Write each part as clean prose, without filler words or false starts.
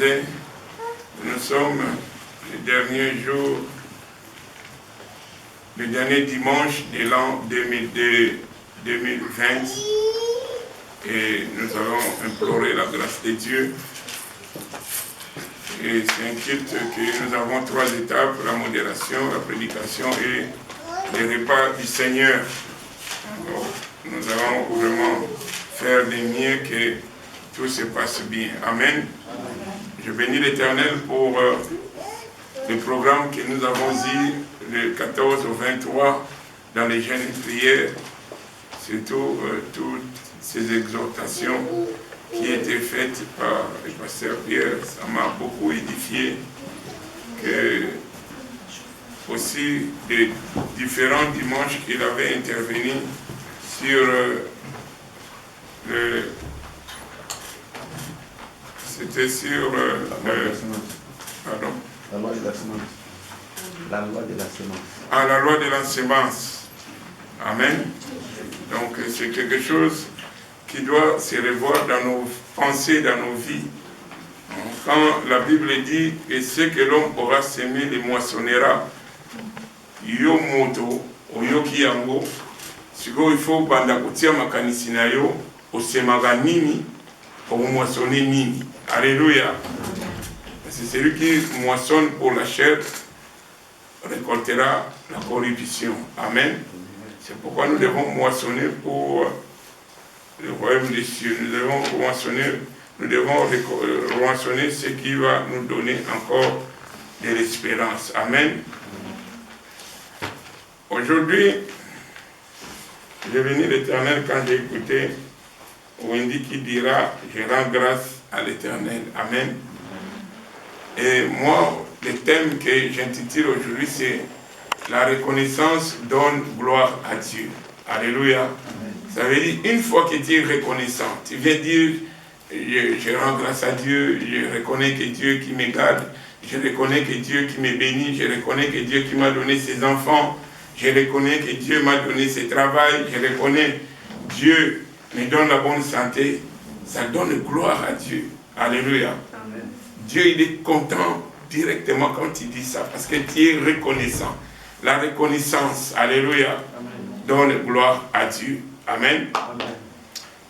disais, nous sommes le dernier jour, le dernier dimanche de l'an 2020 et nous allons implorer la grâce de Dieu. Et c'est un culte que nous avons 3 étapes, la modération, la prédication et les repas du Seigneur. Alors, nous allons vraiment faire des mieux que tout se passe bien. Amen. Je bénis l'Éternel pour le programme que nous avons eu le 14 au 23 dans les jeûnes et prières, surtout toutes ces exhortations qui étaient faites par le pasteur Pierre. Ça m'a beaucoup édifié, que aussi des différents dimanches qu'il avait intervenu sur c'était sur pardon. La loi de la semence. La loi de la semence. Ah, la loi de la semence. Amen. Donc c'est quelque chose qui doit se revoir dans nos pensées, dans nos vies. Quand la Bible dit que ce que l'homme aura semé, le moissonnera. Yo moto, oyo kiyango, siko il faut banda kutia makanisi na yo, osemaga nini, moissonner nini. Alléluia. C'est celui qui moissonne pour la chair récoltera la corruption. Amen. C'est pourquoi nous devons moissonner pour le royaume des cieux. Nous devons moissonner ce qui va nous donner encore de l'espérance. Amen. Aujourd'hui, j'ai venu l'Éternel quand j'ai écouté Wendy qui dira « Je rends grâce à l'Éternel ». Amen. Et moi, le thème que j'intitule aujourd'hui, c'est « La reconnaissance donne gloire à Dieu ». Alléluia. Ça veut dire, une fois que tu es reconnaissant, tu viens dire « Je rends grâce à Dieu, je reconnais que Dieu qui me garde, je reconnais que Dieu qui me bénit, je reconnais que Dieu qui m'a donné ses enfants, je reconnais que Dieu m'a donné ses travail, je reconnais que Dieu me donne la bonne santé ». Ça donne gloire à Dieu. Alléluia. Amen. Dieu, il est content directement quand tu dis ça, parce que tu es reconnaissant. La reconnaissance, alléluia, amen, donne gloire à Dieu. Amen. Amen.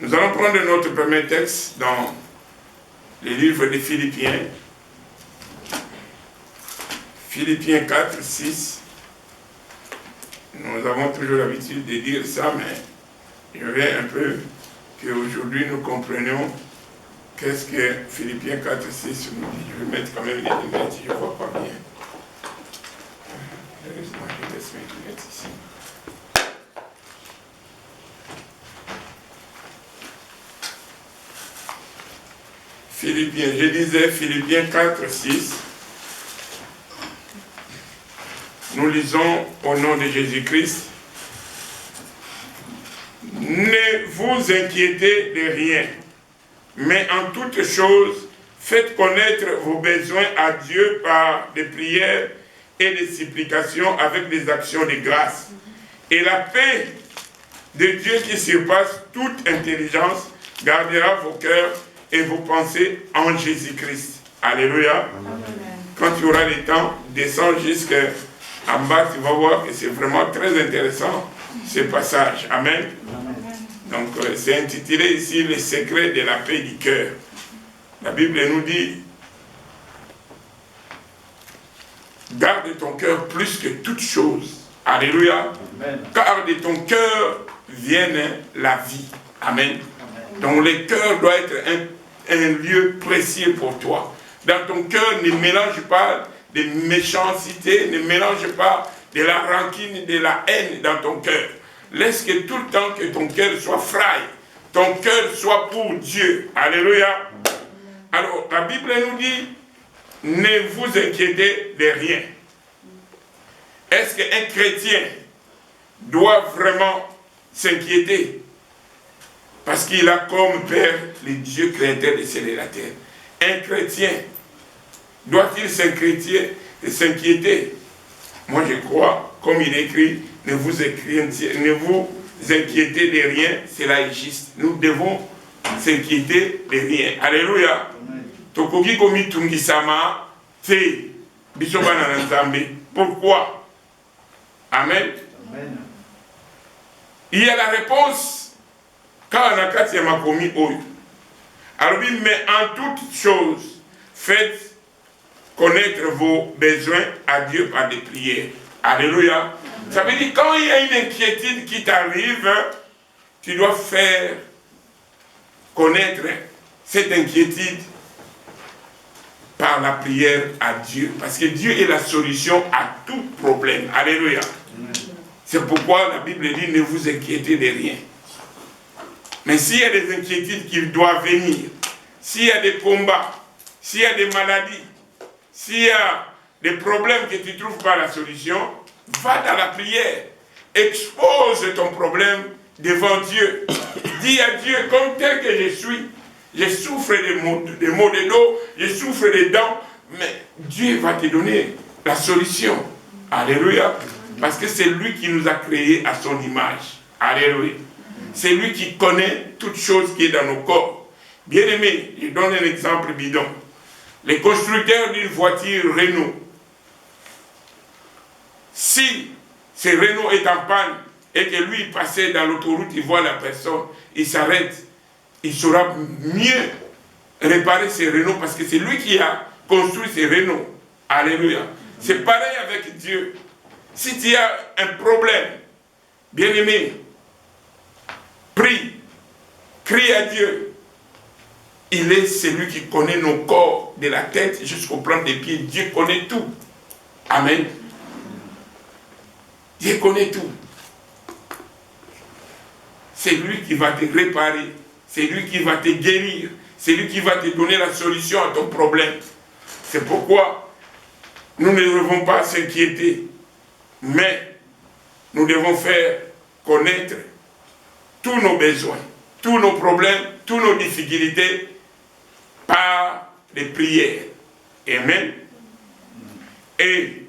Nous allons prendre notre premier texte dans le livre de Philippiens. Philippiens 4, 6. Nous avons toujours l'habitude de dire ça, mais je veux un peu qu'aujourd'hui nous comprenions qu'est-ce que Philippiens 4, 6 nous dit. Je vais mettre quand même les lunettes, je ne vois pas bien. Heureusement, je laisse mes lunettes ici. Philippiens, je disais Philippiens 4, 6. Nous lisons au nom de Jésus-Christ. Ne vous inquiétez de rien, mais en toutes choses, faites connaître vos besoins à Dieu par des prières et des supplications avec des actions de grâce. Et la paix de Dieu qui surpasse toute intelligence gardera vos cœurs et vos pensées en Jésus-Christ. Alléluia. Amen. Quand tu auras le temps, descends jusqu'en bas, tu vas voir que c'est vraiment très intéressant ce passage. Amen. Amen. Donc c'est intitulé ici « Les secrets de la paix du cœur ». La Bible nous dit « Garde ton cœur plus que toute chose ». Alléluia. Amen. Car de ton cœur vienne la vie. Amen. Amen. Donc le cœur doit être un lieu précieux pour toi. Dans ton cœur, ne mélange pas de méchanceté, ne mélange pas de la rancune, de la haine dans ton cœur. Laisse que tout le temps que ton cœur soit fraîche, ton cœur soit pour Dieu. Alléluia. Alors, la Bible nous dit, ne vous inquiétez de rien. Est-ce qu'un chrétien doit vraiment s'inquiéter? Parce qu'il a comme Père le Dieu créateur des cieux et de la terre. Un chrétien, doit-il s'inquiéter? Moi je crois, comme il est écrit, ne vous inquiétez de rien, cela est juste. Nous devons s'inquiéter de rien. Alléluia. tokoki komi tungisama te biso bana na Nzambe. Pourquoi? Amen. Amen. Il y a la réponse quand on a quatre makomi oyo. Alors oui, mais en toutes choses, faites connaître vos besoins à Dieu par des prières. Alléluia. Ça veut dire quand il y a une inquiétude qui t'arrive, tu dois faire connaître cette inquiétude par la prière à Dieu. Parce que Dieu est la solution à tout problème. Alléluia. C'est pourquoi la Bible dit ne vous inquiétez de rien. Mais s'il y a des inquiétudes qui doivent venir, s'il y a des combats, s'il y a des maladies, s'il y a des problèmes que tu ne trouves pas la solution, va dans la prière. Expose ton problème devant Dieu. Dis à Dieu, comme tel que je suis, je souffre des maux de dos, je souffre des dents, mais Dieu va te donner la solution. Alléluia. Parce que c'est lui qui nous a créés à son image. Alléluia. C'est lui qui connaît toutes choses qui est dans nos corps. Bien aimé, je donne un exemple bidon. Les constructeurs d'une voiture Renault, si ce Renault est en panne et que lui passait dans l'autoroute, il voit la personne, il s'arrête, il saura mieux réparer ces Renault parce que c'est lui qui a construit ces Renault. Alléluia. C'est pareil avec Dieu. Si tu as un problème, bien aimé, prie, crie à Dieu. Il est celui qui connaît nos corps, de la tête jusqu'au plan des pieds. Dieu connaît tout. Amen. Dieu connaît tout. C'est lui qui va te réparer. C'est lui qui va te guérir. C'est lui qui va te donner la solution à ton problème. C'est pourquoi nous ne devons pas s'inquiéter. Mais nous devons faire connaître tous nos besoins, tous nos problèmes, toutes nos difficultés par les prières. Amen. Et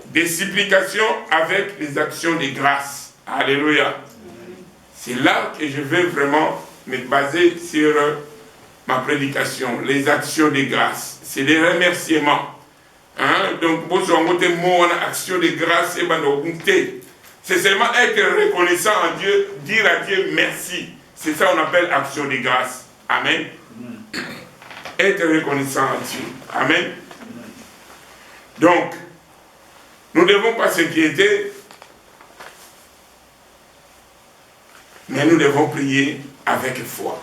des supplications avec les actions de grâce. Alléluia. C'est là que je vais vraiment me baser sur ma prédication. Les actions de grâce. C'est des remerciements. Hein? Donc, action de grâce, c'est seulement être reconnaissant à Dieu, dire à Dieu merci. C'est ça qu'on appelle action de grâce. Amen. Être reconnaissant à Dieu. Amen. Donc, nous ne devons pas s'inquiéter, mais nous devons prier avec foi.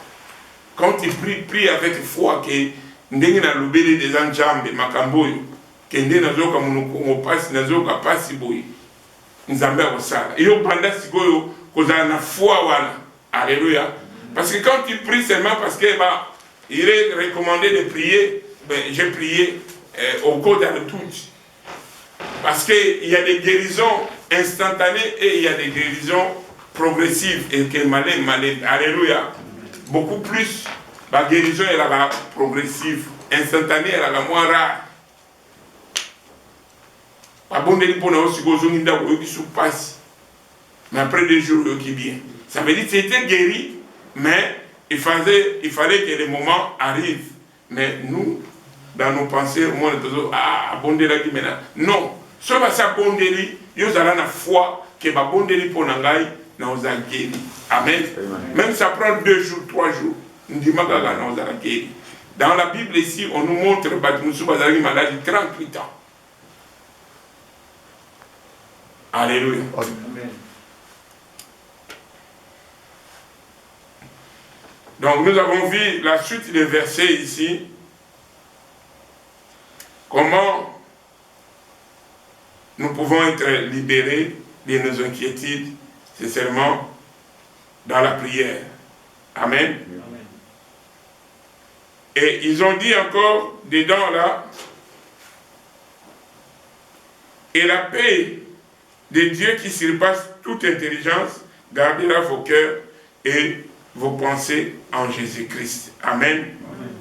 Quand tu pries, prie avec foi que ndenge na lubele des anjambe makamboyo kende nazoka munuko pasi nazoka pasi boy nzambe akosala yo banda sikoyo kozala na foi wana. Alléluia. Parce que quand tu pries seulement parce que il est recommandé de prier, j'ai prié au cours de tout. Parce qu'il y a des guérisons instantanées et il y a des guérisons progressives et que malin. Alléluia. Beaucoup plus, la guérison est là progressive, instantanée, elle est moins rare. Mais après 2 jours, il bien. Ça veut dire que c'était guéri, mais il fallait que les moments arrivent. Mais nous, dans nos pensées, au moins, abondé maintenant. Non. Si on va s'abonder, il y a la foi que va abonder pour nangai, nous a guéri. Amen. Même ça prend 2 jours, 3 jours. Nous disons que nous a guéri. Dans la Bible ici, on nous montre que Batmoussou Bazari malade de 38 ans. Alléluia. Amen. Donc nous avons vu la suite des versets ici. Comment nous pouvons être libérés de nos inquiétudes, c'est seulement dans la prière. Amen. Amen. Et ils ont dit encore dedans là, et la paix de Dieu qui surpasse toute intelligence gardera vos cœurs et vos pensées en Jésus-Christ. Amen. Amen.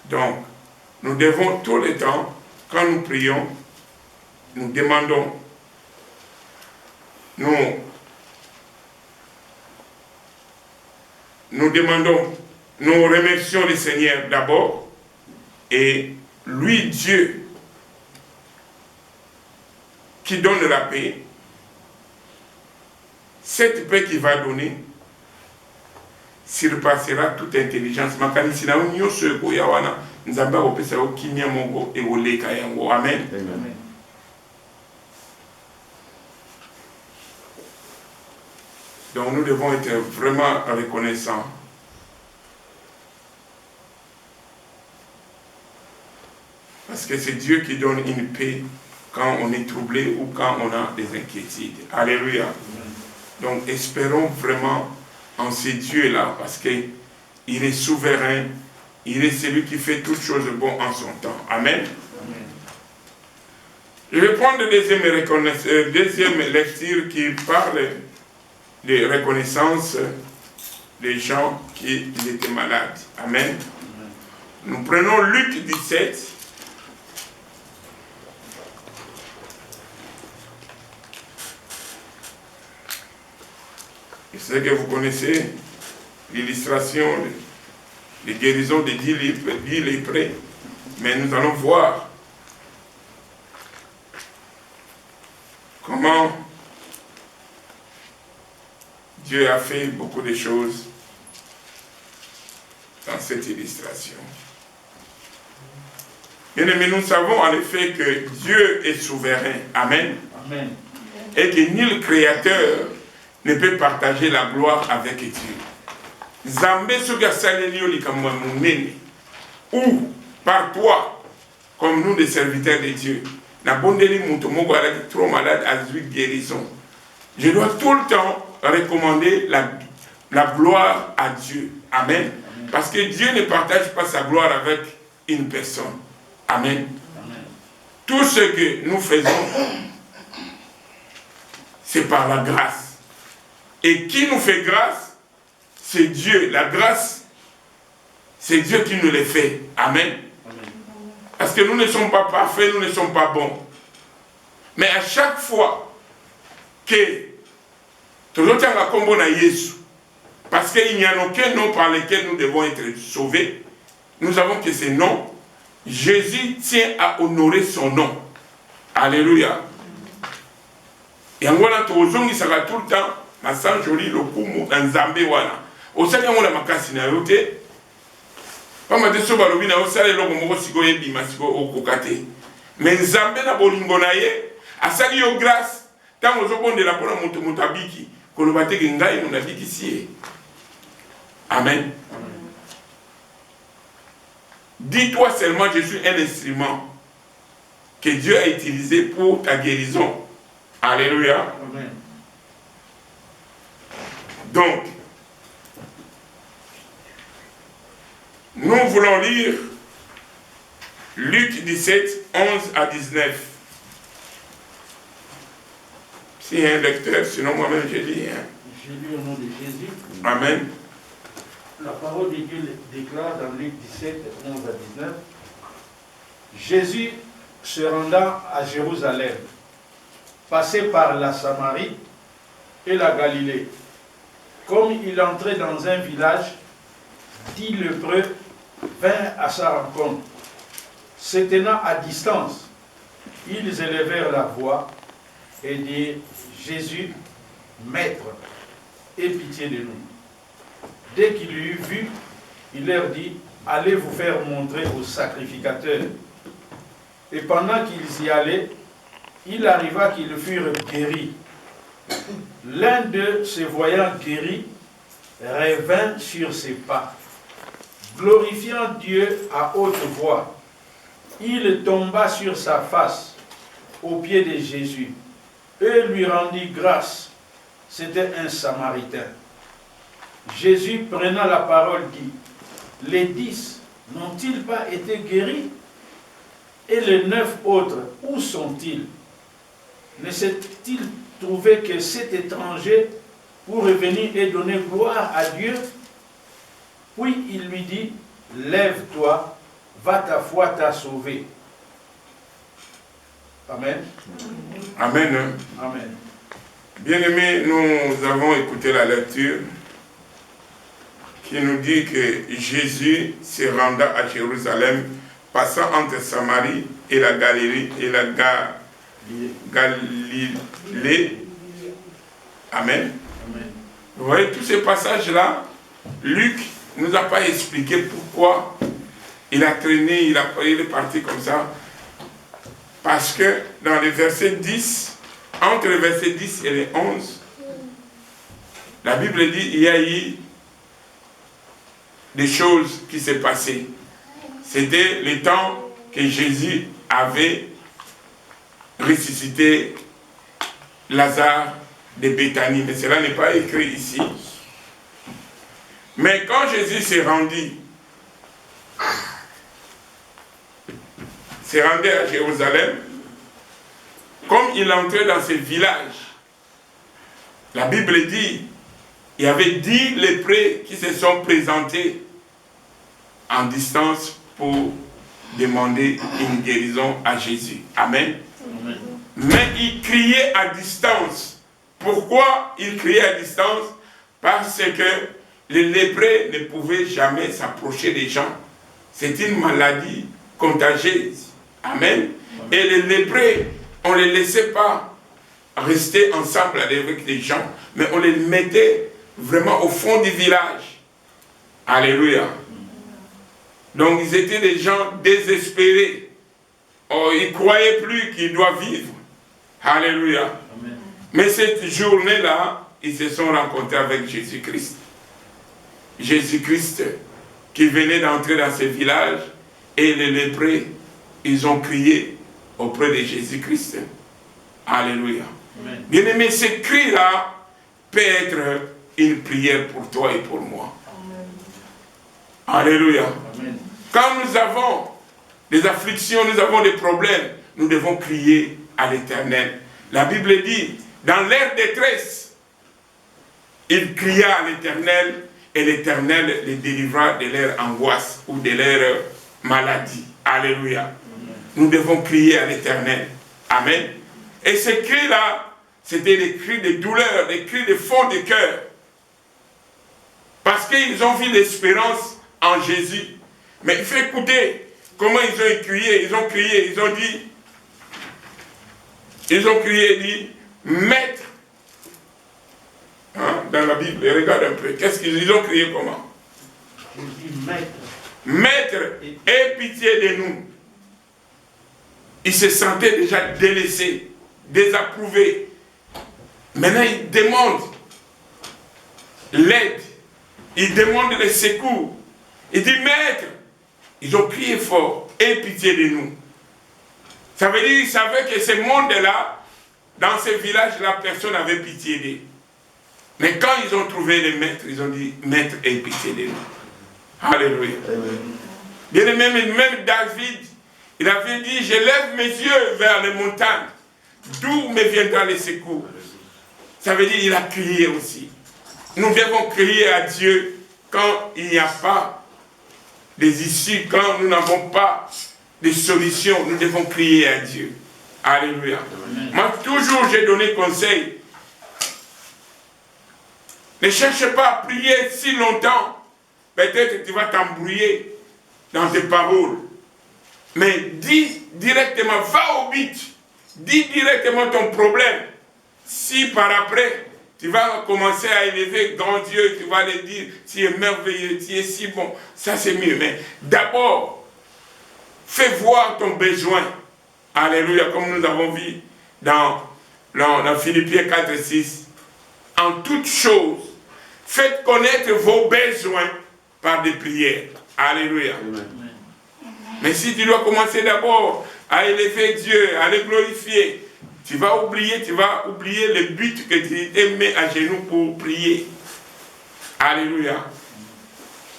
Donc, nous devons tout le temps, quand nous prions, nous demandons, nous nous demandons, nous remercions le Seigneur d'abord, et lui, Dieu, qui donne la paix, cette paix qu'il va donner surpassera toute intelligence. Amen. Donc nous devons être vraiment reconnaissants. Parce que c'est Dieu qui donne une paix quand on est troublé ou quand on a des inquiétudes. Alléluia. Donc espérons vraiment en ce Dieu-là, parce qu'il est souverain, il est celui qui fait toutes choses bonnes en son temps. Amen. Amen. Je vais prendre la deuxième lecture qui parle de reconnaissance des gens qui étaient malades. Amen. Nous prenons Luc 17. Je sais que vous connaissez l'illustration des guérisons des 10 lépreux, mais nous allons voir comment Dieu a fait beaucoup de choses dans cette illustration. Bien aimés, nous savons en effet que Dieu est souverain. Amen. Amen. Et que nul créateur ne peut partager la gloire avec Dieu. Zambé soga salelio likamwa munene. Ou par toi, comme nous des serviteurs de Dieu, na bondeli mutomogo ala trop malade à guérison. Je dois tout le temps recommander la gloire à Dieu. Amen. Amen. Parce que Dieu ne partage pas sa gloire avec une personne. Amen. Amen. Tout ce que nous faisons, c'est par la grâce. Et qui nous fait grâce? C'est Dieu. La grâce, c'est Dieu qui nous le fait. Amen. Amen. Parce que nous ne sommes pas parfaits, nous ne sommes pas bons. Mais à chaque fois que parce qu'il n'y a aucun nom par lequel nous devons être sauvés, nous savons que ce nom, Jésus tient à honorer son nom. Alléluia. Et en voilà, il sera tout le temps. Masan joli le kumu nzambe wana osali ngo la makasi na yote pamba de so balobi na osali loko moko siko yebi masiko okokate mais nzambe na bolingo na ye asali yo grâce tango zo bondela pona moto mutabiki koloba te ngai mo nabiki sie. Amen. Dis-toi seulement je suis un instrument que Dieu a utilisé pour ta guérison. Alléluia. Amen. Donc, nous voulons lire Luc 17, 11 à 19. S'il y a un lecteur, sinon moi-même je lis. Je lis au nom de Jésus. Amen. La parole de Dieu déclare dans Luc 17, 11 à 19. Jésus se rendant à Jérusalem, passait par la Samarie et la Galilée. Comme il entrait dans un village, 10 lépreux vinrent à sa rencontre. Se tenant à distance, ils élevèrent la voix et dirent: Jésus, Maître, aie pitié de nous. Dès qu'il eut vu, il leur dit: Allez vous faire montrer au sacrificateur. Et pendant qu'ils y allaient, il arriva qu'ils furent guéris. L'un d'eux, se voyant guéri, revint sur ses pas. Glorifiant Dieu à haute voix, il tomba sur sa face aux pieds de Jésus et lui rendit grâce. C'était un Samaritain. Jésus, prenant la parole, dit: Les 10 n'ont-ils pas été guéris? Et les 9 autres, où sont-ils? Ne s'est-il trouvé que cet étranger pour revenir et donner gloire à Dieu? Puis il lui dit: Lève-toi, va, ta foi t'a sauvé. Amen. Amen. Amen. Bien-aimés, nous avons écouté la lecture qui nous dit que Jésus se renda à Jérusalem, passant entre Samarie et la Galilée Galilée. Amen. Vous voyez, tous ces passages-là, Luc ne nous a pas expliqué pourquoi il a traîné, il est parti comme ça. Parce que dans les versets 10, entre les versets 10 et les 11, la Bible dit qu'il y a eu des choses qui s'est passées. C'était le temps que Jésus avait ressuscité Lazare de Béthanie. Mais cela n'est pas écrit ici. Mais quand Jésus s'est rendu à Jérusalem, comme il entrait dans ce village, la Bible dit, il y avait 10 lépreux qui se sont présentés en distance pour demander une guérison à Jésus. Amen. Amen. Mais ils criaient à distance. Pourquoi ils criaient à distance? Parce que les lépreux ne pouvaient jamais s'approcher des gens. C'est une maladie contagieuse. Amen. Et les lépreux, on ne les laissait pas rester ensemble avec les gens, mais on les mettait vraiment au fond du village. Alléluia. Donc ils étaient des gens désespérés. Oh, ils ne croyaient plus qu'ils doivent vivre. Alléluia. Amen. Mais cette journée-là, ils se sont rencontrés avec Jésus-Christ. Jésus-Christ qui venait d'entrer dans ce village, et les lépreux, ils ont crié auprès de Jésus-Christ. Alléluia. Bien-aimé, ce cri-là peut être une prière pour toi et pour moi. Amen. Alléluia. Amen. Quand nous avons des afflictions, nous avons des problèmes, nous devons crier à l'Éternel. La Bible dit, dans leur détresse, ils cria à l'Éternel, et l'Éternel les délivra de leur angoisse ou de leur maladie. Alléluia. Amen. Nous devons crier à l'Éternel. Amen. Et ces cris-là, c'était des cris de douleur, des cris de fond de cœur. Parce qu'ils ont vu l'espérance en Jésus. Mais il faut écouter comment ils ont crié. Ils ont crié, ils ont crié, Maître. Hein, dans la Bible, regarde un peu. Qu'est-ce qu'ils ont crié comment? Ils disent Maître. Maître, aie pitié de nous. Ils se sentaient déjà délaissés, désapprouvés. Maintenant, ils demandent l'aide. Ils demandent le secours. Ils disent, Maître, ils ont crié fort, aie pitié de nous. Ça veut dire qu'ils savaient que ce monde-là, dans ce village-là, personne n'avait pitié d'eux. Mais quand ils ont trouvé le maître, ils ont dit, Maître, aie pitié de nous. Alléluia. Bien aimé, même David, il avait dit, je lève mes yeux vers les montagnes, d'où me viendra le secours. Ça veut dire qu'il a crié aussi. Nous devons crier à Dieu quand il n'y a pas des issues, quand nous n'avons pas de solutions, nous devons crier à Dieu. Alléluia. Amen. Moi, toujours, j'ai donné conseil. Ne cherche pas à prier si longtemps. Peut-être que tu vas t'embrouiller dans tes paroles. Mais dis directement, va au but. Dis directement ton problème. Si par après, tu vas commencer à élever grand Dieu, tu vas lui dire, tu es merveilleux, tu es si bon, ça c'est mieux. Mais d'abord, fais voir ton besoin. Alléluia, comme nous avons vu dans Philippiens 4 et 6. En toutes choses, faites connaître vos besoins par des prières. Alléluia. Amen. Mais si tu dois commencer d'abord à élever Dieu, à le glorifier, tu vas oublier le but que tu t'es mis à genoux pour prier. Alléluia.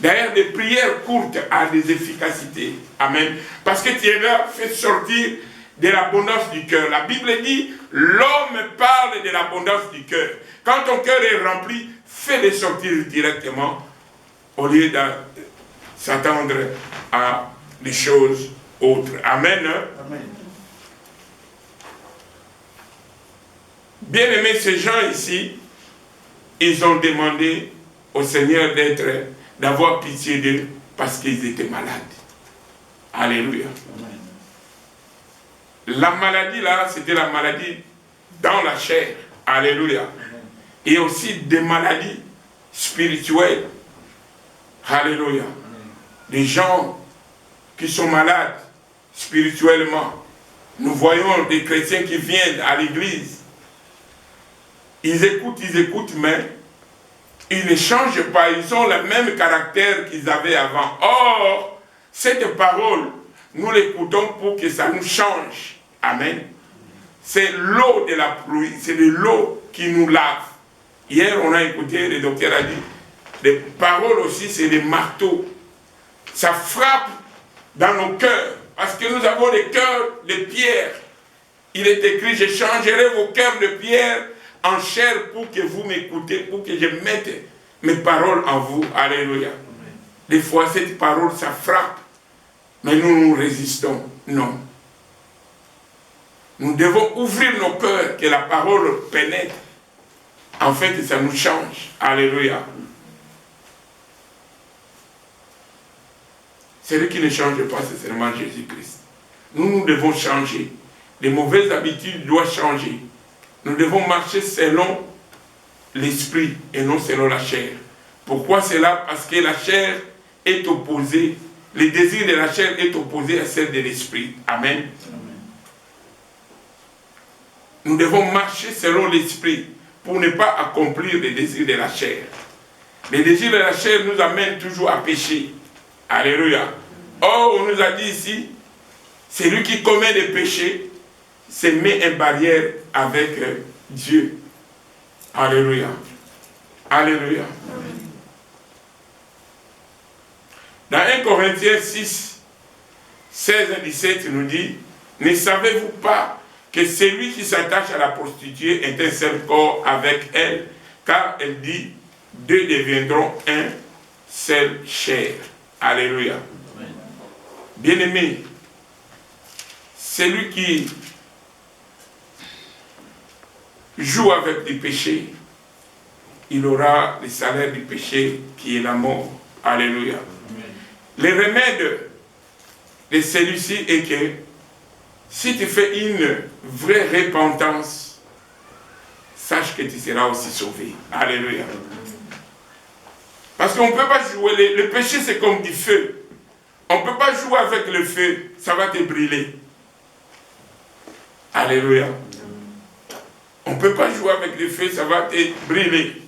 D'ailleurs, des prières courtes ont des efficacités. Amen. Parce que tu es là, fais sortir de l'abondance du cœur. La Bible dit, l'homme parle de l'abondance du cœur. Quand ton cœur est rempli, fais-le sortir directement au lieu de s'attendre à des choses autres. Amen. Amen. Bien aimés, ces gens ici, ils ont demandé au Seigneur d'être d'avoir pitié d'eux parce qu'ils étaient malades. Alléluia. Amen. La maladie là, c'était la maladie dans la chair. Alléluia. Amen. Et aussi des maladies spirituelles. Alléluia. Amen. Des gens qui sont malades spirituellement. Nous voyons des chrétiens qui viennent à l'église. Ils écoutent, mais ils ne changent pas. Ils ont le même caractère qu'ils avaient avant. Or, cette parole, nous l'écoutons pour que ça nous change. Amen. C'est l'eau de la pluie, c'est de l'eau qui nous lave. Hier, on a écouté, le docteur a dit, les paroles aussi, c'est des marteaux. Ça frappe dans nos cœurs, parce que nous avons des cœurs de pierre. Il est écrit, je changerai vos cœurs de pierre en chair pour que vous m'écoutez, pour que je mette mes paroles en vous. Alléluia. Des fois, cette parole, ça frappe, mais nous résistons. Non. Nous devons ouvrir nos cœurs, que la parole pénètre. En fait, ça nous change. Alléluia. Celui qui ne change pas, c'est seulement Jésus-Christ. Nous devons changer. Les mauvaises habitudes doivent changer. Nous devons marcher selon l'esprit et non selon la chair. Pourquoi cela? Parce que la chair est opposée, le désir de la chair est opposé à celle de l'esprit. Amen. Amen. Nous devons marcher selon l'esprit pour ne pas accomplir les désirs de la chair. Les désirs de la chair nous amènent toujours à pécher. Alléluia. Or, on nous a dit ici, celui qui commet des péchés se met en barrière avec Dieu. Alléluia. Alléluia. Dans 1 Corinthiens 6, 16 et 17, il nous dit, ne savez-vous pas que celui qui s'attache à la prostituée est un seul corps avec elle, car elle dit, deux deviendront un seul chair. Alléluia. Bien-aimé, celui qui joue avec du péché, il aura le salaire du péché qui est la mort. Alléluia. Le remède de celui-ci est que si tu fais une vraie repentance, sache que tu seras aussi sauvé. Alléluia. Parce qu'on ne peut pas jouer, le péché c'est comme du feu. On ne peut pas jouer avec le feu, ça va te brûler. Alléluia. On ne peut pas jouer avec le feu, ça va te brûler.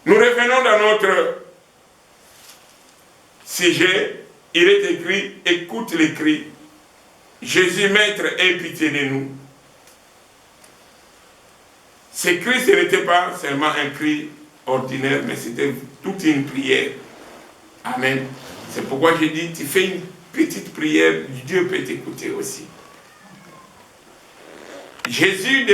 Nous revenons dans notre sujet. Il est écrit, écoute les cris. Jésus, Maître, aie pitié de nous. Ces cris, ce n'était pas seulement un cri ordinaire, mais c'était toute une prière. Amen. C'est pourquoi j'ai dit, tu fais une petite prière, Dieu peut t'écouter aussi. Jésus